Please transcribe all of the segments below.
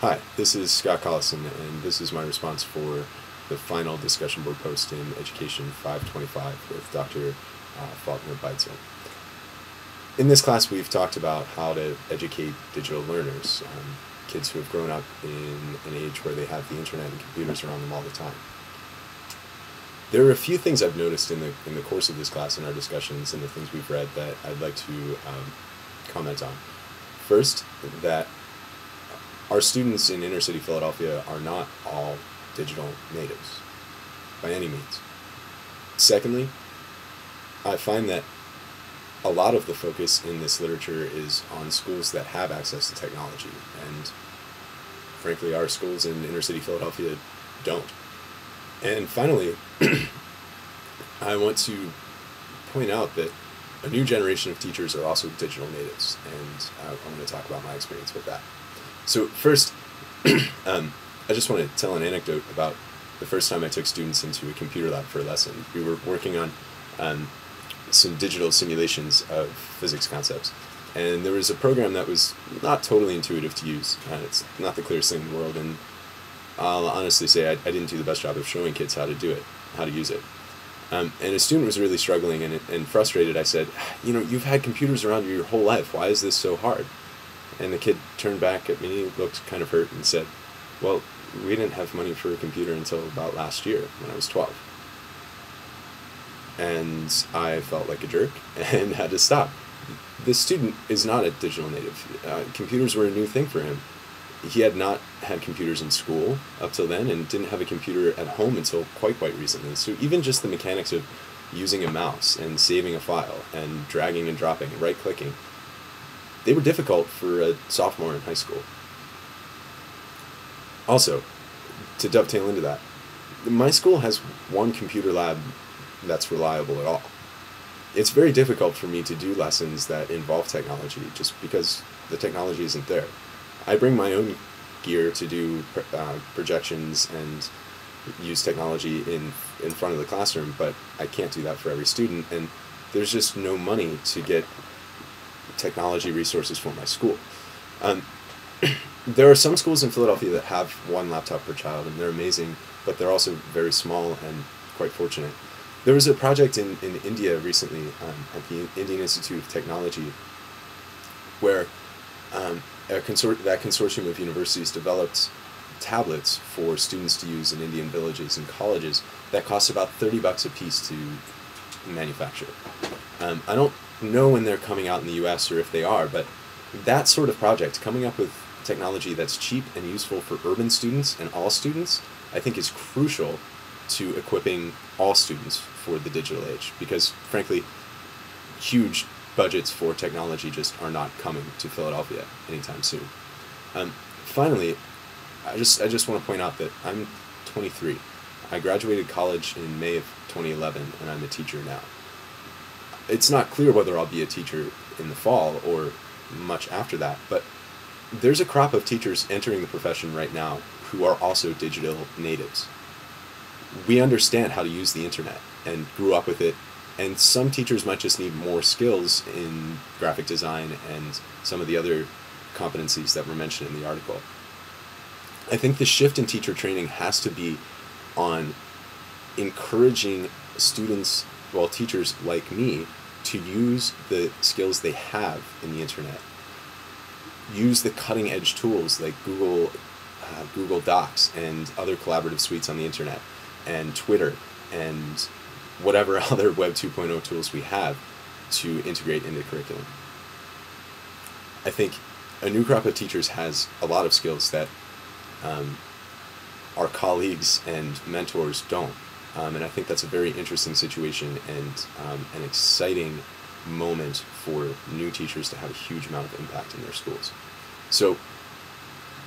Hi, this is Scott Collison, and this is my response for the final discussion board post in Education 525 with Dr. Faulkner Beitzel. In this class, we've talked about how to educate digital learners, kids who have grown up in an age where they have the internet and computers around them all the time. There are a few things I've noticed in the course of this class, in our discussions and the things we've read, that I'd like to comment on. First, that our students in inner city Philadelphia are not all digital natives, by any means. Secondly, I find that a lot of the focus in this literature is on schools that have access to technology, and frankly, our schools in inner city Philadelphia don't. And finally, I want to point out that a new generation of teachers are also digital natives, and I'm going to talk about my experience with that. So first, I just want to tell an anecdote about the first time I took students into a computer lab for a lesson. We were working on some digital simulations of physics concepts, and there was a program that was not totally intuitive to use. It's not the clearest thing in the world, and I'll honestly say I didn't do the best job of showing kids how to do it, how to use it. And a student was really struggling and frustrated. I said, you've had computers around you your whole life. Why is this so hard? And the kid turned back at me, looked kind of hurt, and said, well, we didn't have money for a computer until about last year, when I was 12. And I felt like a jerk and had to stop. This student is not a digital native. Computers were a new thing for him. He had not had computers in school up till then, and didn't have a computer at home until quite recently. So even just the mechanics of using a mouse and saving a file and dragging and dropping and right-clicking, they were difficult for a sophomore in high school. Also, to dovetail into that, my school has one computer lab that's reliable at all. It's very difficult for me to do lessons that involve technology just because the technology isn't there. I bring my own gear to do projections and use technology in front of the classroom, but I can't do that for every student, and there's just no money to get technology resources for my school. There are some schools in Philadelphia that have one laptop per child, and they're amazing, but they're also very small and quite fortunate. There was a project in India recently at the Indian Institute of Technology where that consortium of universities developed tablets for students to use in Indian villages and colleges that cost about $30 a piece to manufacture. I don't know when they're coming out in the US or if they are, but that sort of project, coming up with technology that's cheap and useful for urban students and all students, I think is crucial to equipping all students for the digital age, because frankly, huge budgets for technology just are not coming to Philadelphia anytime soon. Finally, I just want to point out that I'm 23. I graduated college in May of 2011, and I'm a teacher now. It's not clear whether I'll be a teacher in the fall or much after that, but there's a crop of teachers entering the profession right now who are also digital natives. We understand how to use the internet and grew up with it, and some teachers might just need more skills in graphic design and some of the other competencies that were mentioned in the article. I think the shift in teacher training has to be on encouraging students, well, teachers like me, to use the skills they have in the internet. Use the cutting edge tools like Google Docs and other collaborative suites on the internet, and Twitter, and whatever other Web 2.0 tools we have to integrate into curriculum. I think a new crop of teachers has a lot of skills that our colleagues and mentors don't. And I think that's a very interesting situation and an exciting moment for new teachers to have a huge amount of impact in their schools. So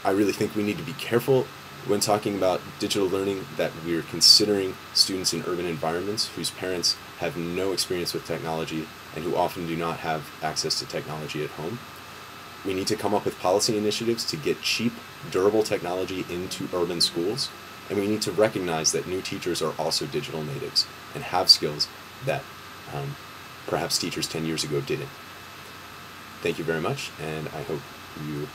I really think we need to be careful when talking about digital learning that we're considering students in urban environments whose parents have no experience with technology and who often do not have access to technology at home. We need to come up with policy initiatives to get cheap, durable technology into urban schools, and we need to recognize that new teachers are also digital natives and have skills that perhaps teachers 10 years ago didn't. Thank you very much, and I hope you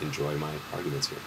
enjoy my arguments here.